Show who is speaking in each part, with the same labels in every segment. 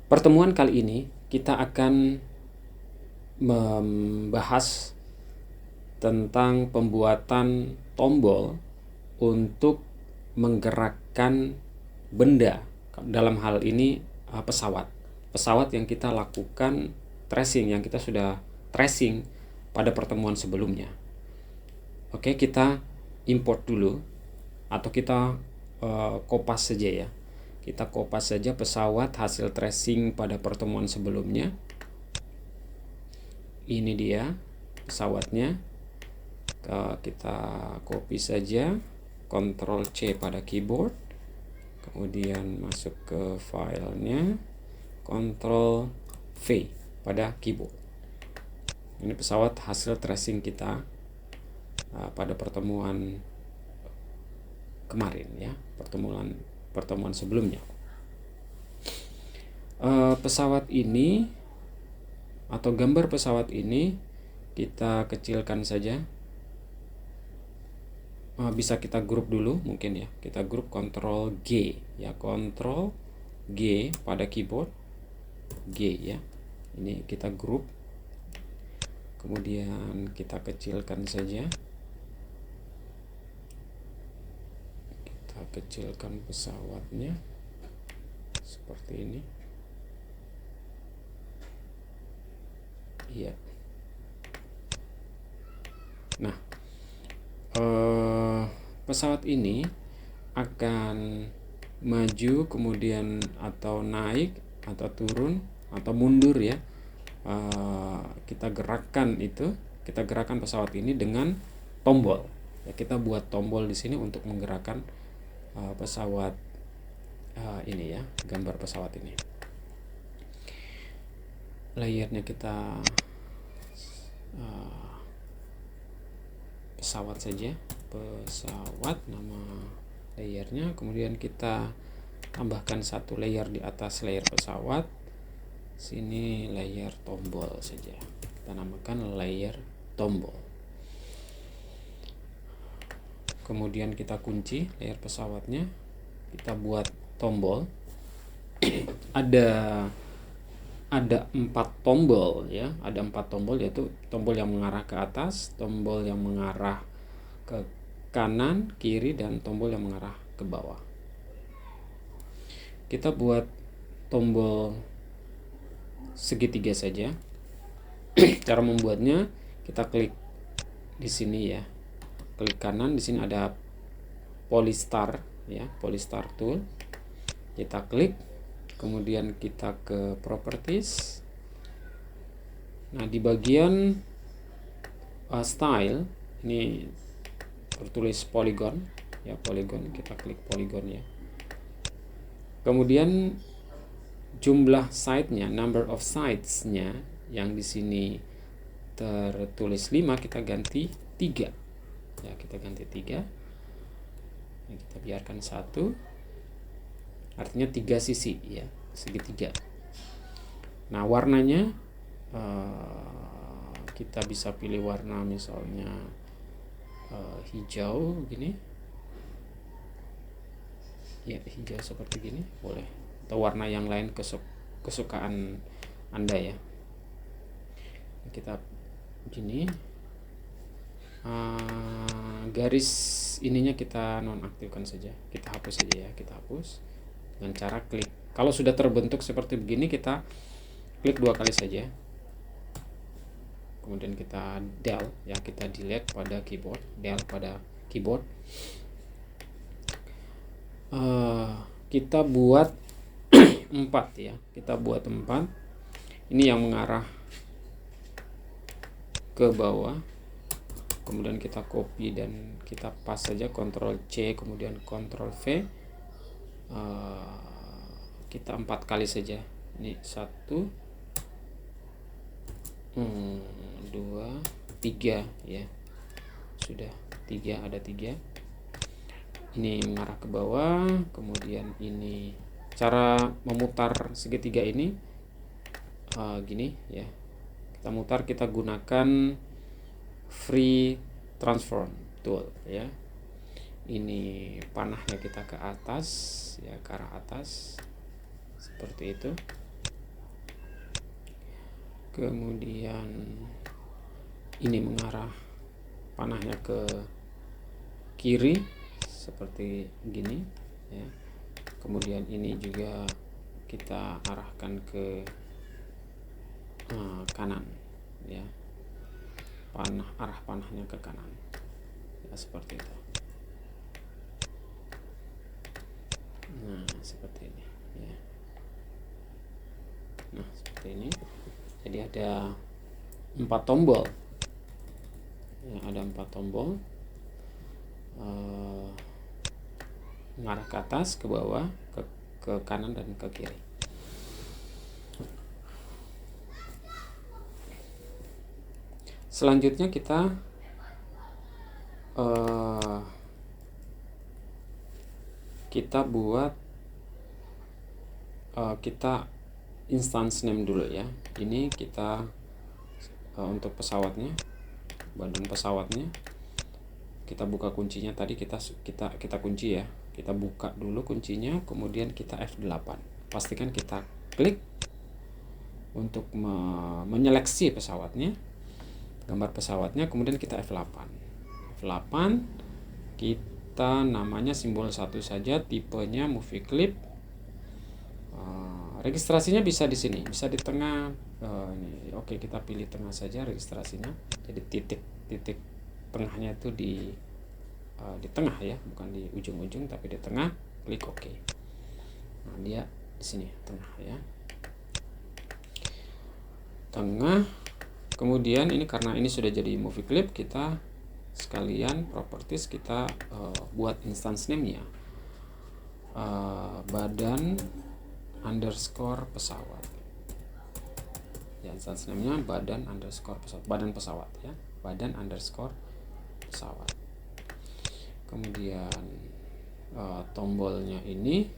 Speaker 1: Pertemuan kali ini kita akan membahas tentang pembuatan tombol untuk menggerakkan benda, dalam hal ini pesawat yang kita lakukan tracing, yang kita sudah tracing pada pertemuan sebelumnya. Oke, kita import dulu atau kita kopas saja ya. Kita kopas saja pesawat hasil tracing pada pertemuan sebelumnya. Ini dia pesawatnya. Kita copy saja, Ctrl C pada keyboard, kemudian masuk ke filenya, Ctrl V pada keyboard. Ini pesawat hasil tracing kita pada pertemuan kemarin ya, pertemuan sebelumnya. Pesawat ini atau gambar pesawat ini kita kecilkan saja. Bisa kita grup dulu mungkin ya. Kita grup Ctrl G ya, Ctrl G pada keyboard, G ya. Ini kita grup. Kemudian kita kecilkan saja. Kita kecilkan pesawatnya seperti ini. Iya. Nah, pesawat ini akan maju kemudian atau naik atau turun atau mundur ya. Kita gerakkan pesawat ini dengan tombol. Ya, kita buat tombol di sini untuk menggerakkan pesawat ini ya, gambar pesawat ini. Layernya kita pesawat saja, pesawat nama layernya, kemudian kita tambahkan satu layer di atas layer pesawat. Sini layer tombol saja, kita namakan layer tombol. Kemudian kita kunci layer pesawatnya, kita buat tombol. ada 4 tombol ya, ada 4 tombol, yaitu tombol yang mengarah ke atas, tombol yang mengarah ke kanan, kiri, dan tombol yang mengarah ke bawah. Kita buat tombol segitiga saja. Cara membuatnya, kita klik di sini ya, klik kanan, di sini ada Polystar ya, Polystar tool. Kita klik, kemudian kita ke properties. Nah, di bagian style ini tertulis polygon ya, polygon, kita klik polygon ya. Kemudian jumlah side-nya, number of sides-nya yang di sini tertulis 5, kita ganti 3 ya, kita ganti 3. Nah, kita biarkan 1, artinya 3 sisi ya, segitiga. Nah, warnanya kita bisa pilih warna misalnya hijau gini ya, hijau seperti gini boleh, atau warna yang lain kesukaan Anda ya. Kita gini, garis ininya kita nonaktifkan saja, kita hapus saja ya, kita hapus dengan cara klik. Kalau sudah terbentuk seperti begini, kita klik 2 kali saja, kemudian kita del ya, kita delete pada keyboard, del pada keyboard. Kita buat 4 ya, kita buat 4. Ini yang mengarah ke bawah, kemudian kita copy dan kita paste saja, Ctrl C kemudian Ctrl V. Kita 4 kali saja. Ini 1, 2, 3 ya, sudah 3, ada 3. Ini mengarah ke bawah, kemudian ini cara memutar segitiga ini gini ya, kita mutar, kita gunakan free transform tool ya. Ini panahnya kita ke atas ya, ke arah atas seperti itu. kemudian ini mengarah panahnya ke kiri seperti gini ya. Kemudian ini juga kita arahkan ke kanan ya, arah panahnya ke kanan ya, seperti itu. Nah seperti ini ya. Nah seperti ini. Jadi ada 4 tombol ya, ada 4 tombol mengarah ke atas, ke bawah, ke kanan dan ke kiri. Selanjutnya kita buat kita instance name dulu ya. Ini kita untuk pesawatnya, badan pesawatnya, kita buka kuncinya tadi, kita kunci ya. Kita buka dulu kuncinya, kemudian kita F8. Pastikan kita klik untuk menyeleksi pesawatnya, gambar pesawatnya, kemudian kita F8. F8 kita namanya simbol 1 saja, tipenya movie clip. Registrasinya bisa di sini, bisa di tengah. Ini oke, kita pilih tengah saja registrasinya. Jadi titik tengahnya itu di tengah ya, bukan di ujung-ujung tapi di tengah. Klik OK. Nah, dia di sini tengah ya. Tengah. Kemudian ini karena ini sudah jadi movie clip, kita sekalian properties kita buat instance name-nya. Badan underscore pesawat. Ya, instance name-nya badan underscore pesawat, badan pesawat ya, badan underscore pesawat. Kemudian tombolnya ini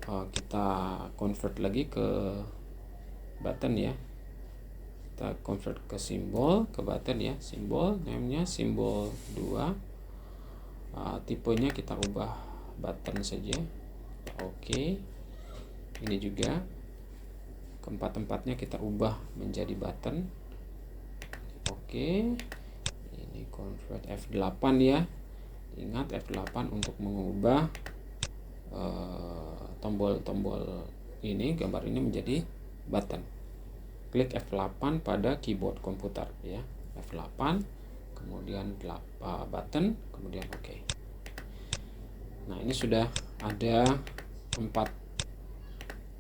Speaker 1: kita convert lagi ke button ya. Kita convert ke simbol, ke button ya, simbol name-nya simbol 2. Tipenya kita ubah button saja. Oke. Ini juga keempat-empatnya kita ubah menjadi button. Oke. Ini convert F8 ya. Ingat F8 untuk mengubah tombol-tombol ini, gambar ini menjadi button. Klik F8 pada keyboard komputer ya. F8 kemudian button, kemudian OK. Nah, ini sudah ada 4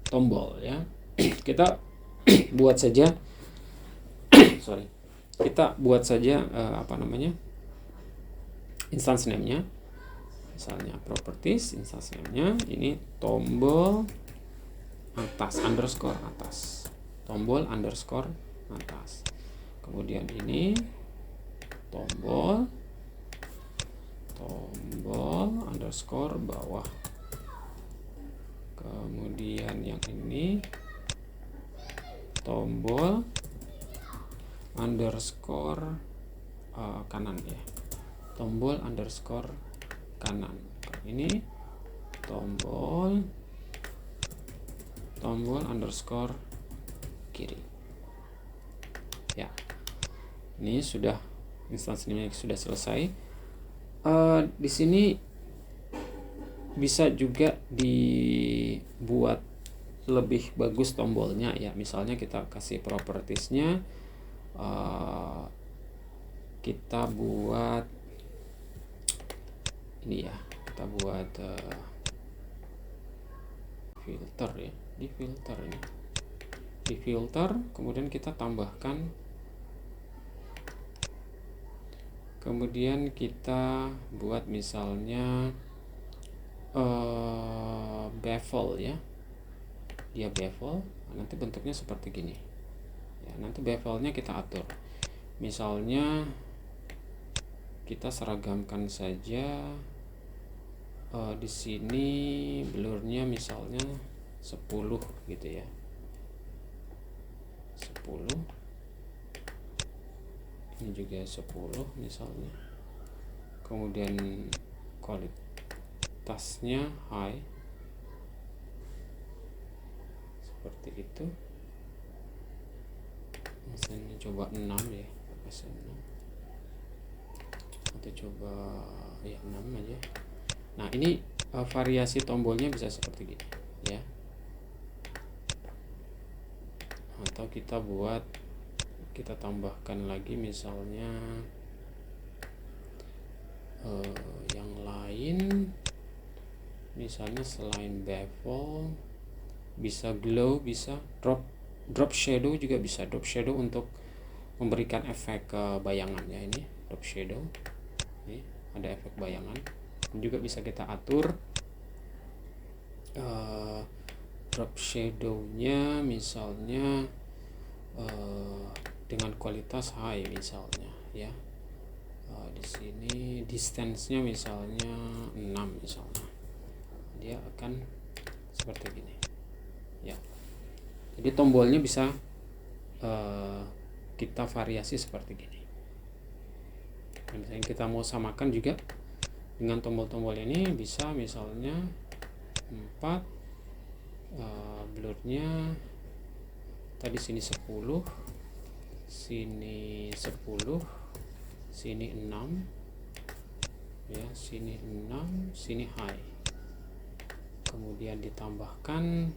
Speaker 1: tombol ya. Kita buat saja kita buat saja instance name-nya. Misalnya properties, instance name-nya ini tombol atas underscore atas. Tombol underscore atas. Kemudian ini tombol underscore bawah. Kemudian yang ini tombol underscore kanan ya. Tombol underscore kanan. Ini tombol underscore kiri. Ya. Ini sudah instansinya sudah selesai. Di sini bisa juga dibuat lebih bagus tombolnya ya. Misalnya kita kasih propertiesnya, kita buat ini ya, kita buat filter ya, di filter kemudian kita tambahkan, kemudian kita buat misalnya bevel ya, dia bevel. Nanti bentuknya seperti gini ya. Nanti bevelnya kita atur, misalnya kita seragamkan saja di sini blurnya misalnya 10 gitu ya, 10. Ini juga 10 misalnya. Kemudian kualitasnya high seperti itu. misalnya coba 6 ya, kasih 6 atau coba ya 6 aja. Nah ini variasi tombolnya bisa seperti gini ya, atau kita tambahkan lagi misalnya yang lain, misalnya selain bevel bisa glow, bisa drop shadow juga bisa. Drop shadow untuk memberikan efek bayangan ya, ini drop shadow, ini ada efek bayangan. Dan juga bisa kita atur drop shadow-nya misalnya dengan kualitas high misalnya ya. Di sini distance-nya misalnya 6 misalnya, dia akan seperti gini ya. Jadi tombolnya bisa kita variasi seperti gini. Dan misalnya kita mau samakan juga dengan tombol-tombol ini, bisa misalnya 4, blurnya tadi sini 10, sini 10, sini 6 ya, sini 6, sini high. Kemudian ditambahkan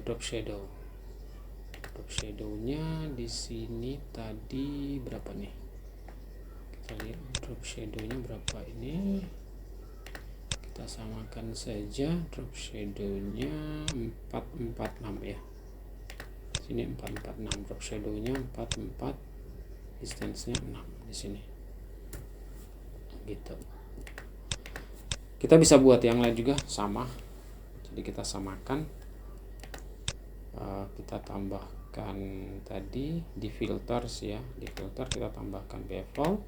Speaker 1: drop shadow. Drop shadow-nya di sini tadi berapa nih? Kita lihat drop shadow-nya berapa ini. Kita samakan saja, drop shadow-nya 446 ya. Sini 446, drop shadow-nya 44, distance-nya 6 di sini. Gitu. Kita bisa buat yang lain juga sama. Jadi kita samakan, kita tambahkan tadi di filters ya, di filter kita tambahkan bevel,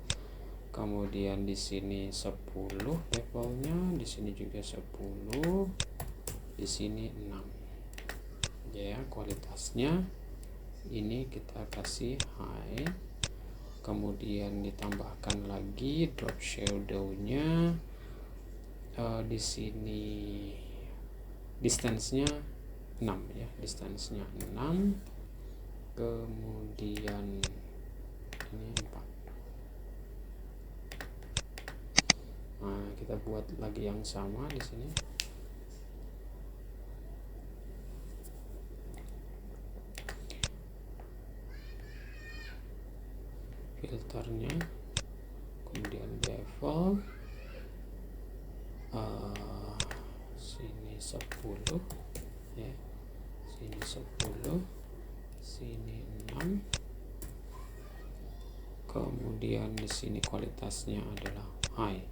Speaker 1: kemudian di sini 10 bevelnya, di sini juga 10, di sini 6 ya. Kualitasnya ini kita kasih high, kemudian ditambahkan lagi drop shadow-nya di sini distance-nya 6 ya, distance-nya 6, kemudian ini 4. Nah, kita buat lagi yang sama di sini. Filternya, kemudian bevel, sini 10 ya, sini 10, sini 6, kemudian di sini kualitasnya adalah high,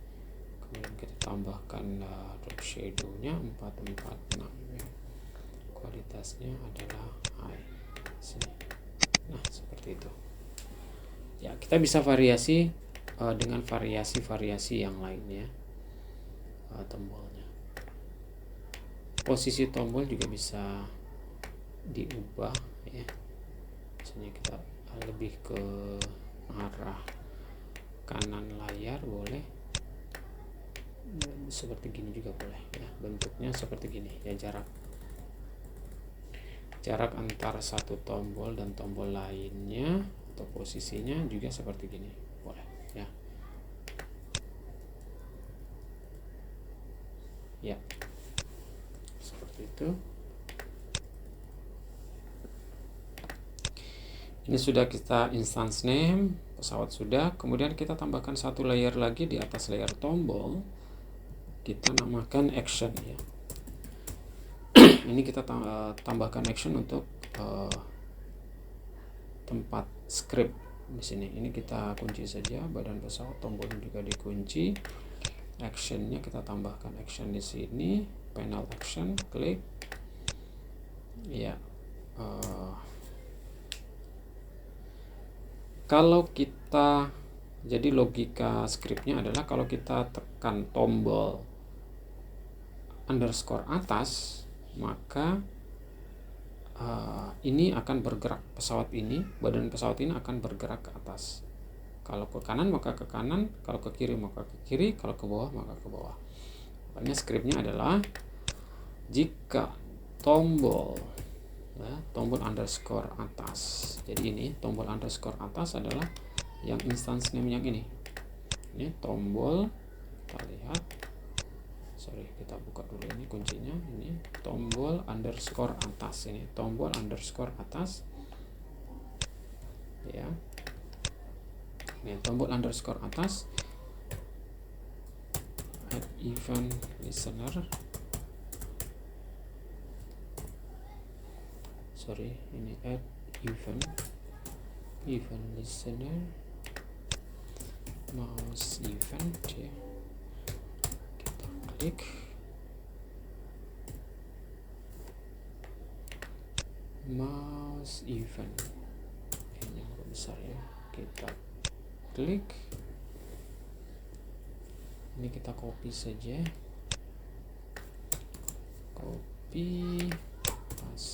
Speaker 1: kemudian kita tambahkan drop shadow-nya 446 ya, kualitasnya adalah high sini. Nah seperti itu ya. Kita bisa variasi dengan variasi-variasi yang lainnya. Tombolnya, posisi tombol juga bisa diubah ya. Misalnya kita lebih ke arah kanan layar boleh, seperti gini juga boleh ya. Bentuknya seperti gini ya, jarak antara satu tombol dan tombol lainnya atau posisinya juga seperti gini boleh ya. Ya, seperti itu. Ini sudah kita instance name pesawat sudah. Kemudian kita tambahkan satu layer lagi di atas layer tombol. Kita namakan action ya. Ini kita tambahkan action untuk tempat script di sini. Ini kita kunci saja badan pesawat, tombolnya juga dikunci. Actionnya kita tambahkan action di sini, panel action, klik ya. Kalau kita, jadi logika scriptnya adalah kalau kita tekan tombol underscore atas, maka ini akan bergerak, pesawat ini, badan pesawat ini akan bergerak ke atas. Kalau ke kanan maka ke kanan, kalau ke kiri maka ke kiri, kalau ke bawah maka ke bawah. Makanya skripnya adalah jika tombol tombol underscore atas. Jadi ini tombol underscore atas adalah yang instance name yang ini tombol, kita lihat, kita buka dulu ini kuncinya, ini tombol underscore atas, ini tombol underscore atas ya, ini tombol underscore atas, add event listener, ini add event listener, mouse event ya, kita klik, mouse event ini yang besar ya, kita klik, ini kita copy saja, copy, pas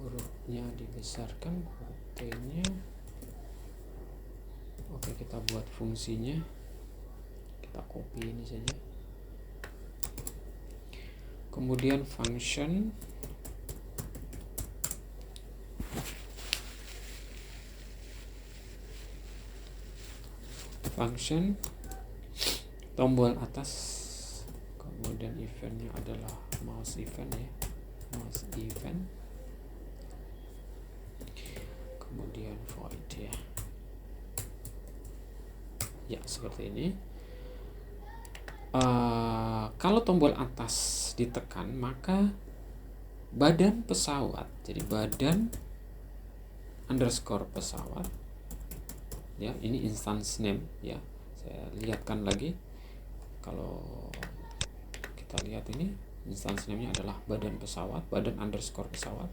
Speaker 1: hurufnya dibesarkan, huruf T nya. Oke, kita buat fungsinya, kita copy ini saja, kemudian function, tombol atas, kemudian eventnya adalah mouse event ya, mouse event, kemudian void ya, seperti ini. Kalau tombol atas ditekan, maka badan pesawat, jadi badan underscore pesawat ya, ini instance name ya, saya lihatkan lagi. Kalau kita lihat ini instance name-nya adalah badan pesawat, badan underscore pesawat.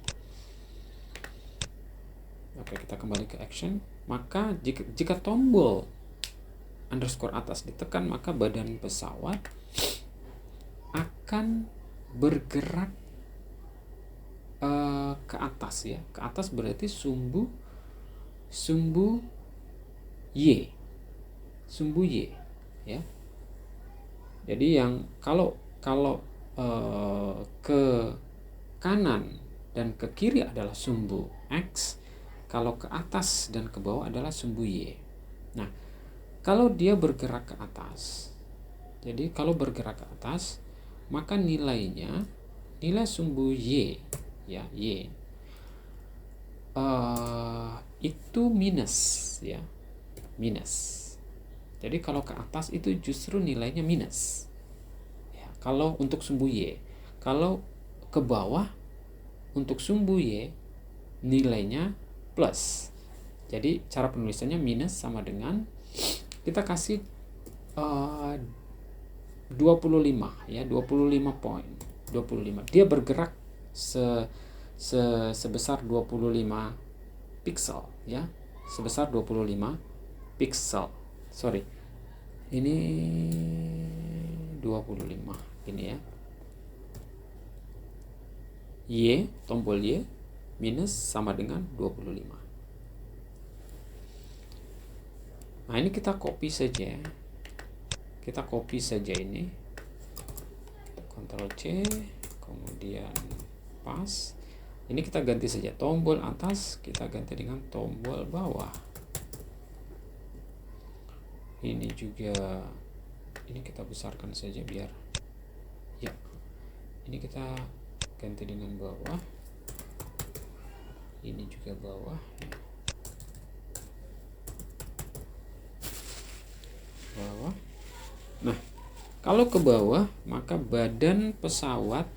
Speaker 1: Oke, kita kembali ke action. Maka jika tombol underscore atas ditekan, maka badan pesawat akan bergerak ke atas ya. Ke atas berarti sumbu Y. Sumbu Y ya. Jadi yang kalau ke kanan dan ke kiri adalah sumbu X, kalau ke atas dan ke bawah adalah sumbu Y. Nah, kalau dia bergerak ke atas, jadi kalau bergerak ke atas, maka nilai sumbu Y ya, Y itu minus ya, minus. Jadi kalau ke atas itu justru nilainya minus ya, kalau untuk sumbu Y. Kalau ke bawah untuk sumbu Y nilainya plus. Jadi cara penulisannya minus sama dengan kita kasih 25 ya, 25 poin. 25. Dia bergerak sebesar 25 pixel ya, sebesar 25 pixel. Sorry. Ini 25 ini ya. Y, tombol Y minus sama dengan 25. Nah, ini kita copy saja. Kita copy saja ini. Ctrl C, kemudian pas. Ini kita ganti saja tombol atas, kita ganti dengan tombol bawah. Ini juga, ini kita besarkan saja biar ya. Ini kita ganti dengan bawah. Ini juga bawah ya. Bawah. Nah, kalau ke bawah maka badan pesawat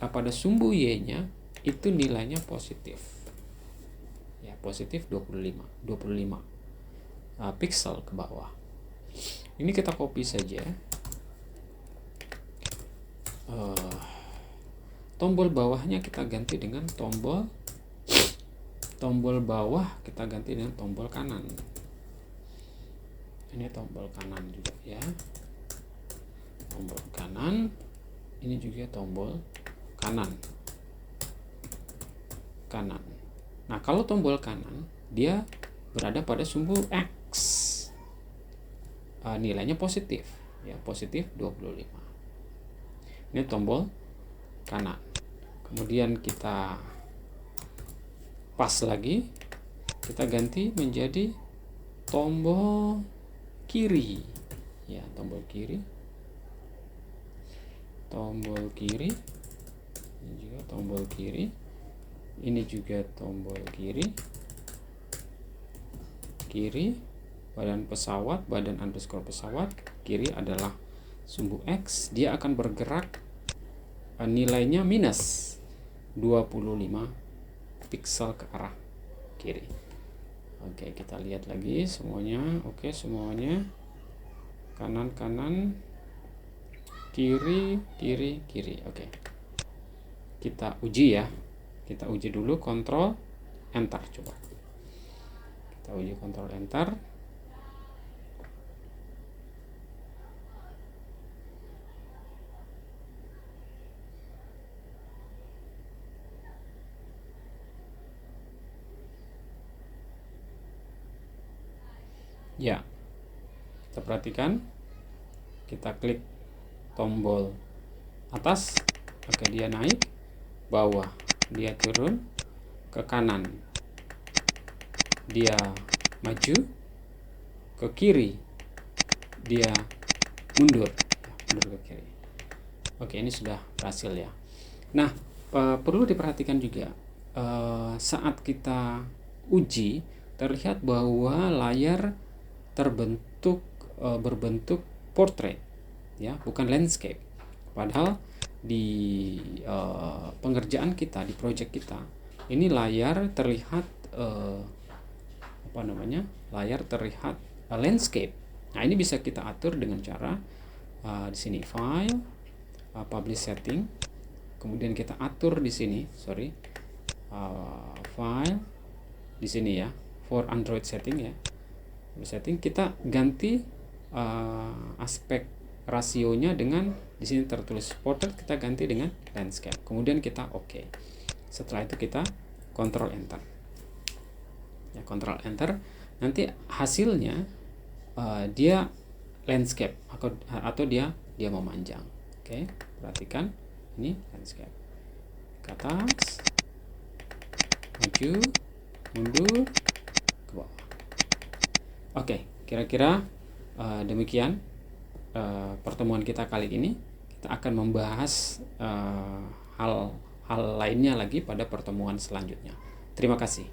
Speaker 1: pada sumbu Y-nya itu nilainya positif. Ya, positif 25 pixel ke bawah. Ini kita copy saja. Tombol bawahnya kita ganti dengan tombol bawah kita ganti dengan tombol kanan. Ini tombol kanan juga ya, tombol kanan, ini juga tombol kanan. Nah, kalau tombol kanan dia berada pada sumbu X, nilainya positif ya, positif 25. Ini tombol kanan. kemudian kita pas lagi, kita ganti menjadi tombol kiri ya, tombol kiri, ini juga tombol kiri, ini juga tombol kiri, badan pesawat, badan underscore pesawat, kiri adalah sumbu X, dia akan bergerak, nilainya minus 25 piksel ke arah kiri. Oke, kita lihat lagi semuanya. Oke, semuanya kanan, kiri. Oke, kita uji ya, kita uji dulu, kontrol enter, coba kita uji kontrol enter. Ya, kita perhatikan, kita klik tombol atas, oke dia naik, bawah dia turun, ke kanan dia maju, ke kiri dia mundur ke kiri. Oke, ini sudah berhasil ya. Nah, perlu diperhatikan juga saat kita uji, terlihat bahwa layar berbentuk portrait ya, bukan landscape. Padahal di pengerjaan kita, di project kita, ini layar terlihat layar terlihat landscape. Nah, ini bisa kita atur dengan cara di sini file, publish setting, kemudian kita atur di sini, file di sini ya, for Android setting ya. Setting, kita ganti aspek rasionya dengan, di sini tertulis portrait, kita ganti dengan landscape. Kemudian kita oke. Setelah itu kita kontrol enter. Ya, kontrol enter. Nanti hasilnya dia landscape atau dia memanjang. Oke, perhatikan ini landscape. Ke atas, maju, mundur, ke bawah. Oke, kira-kira demikian pertemuan kita kali ini. Kita akan membahas hal lainnya lagi pada pertemuan selanjutnya. Terima kasih.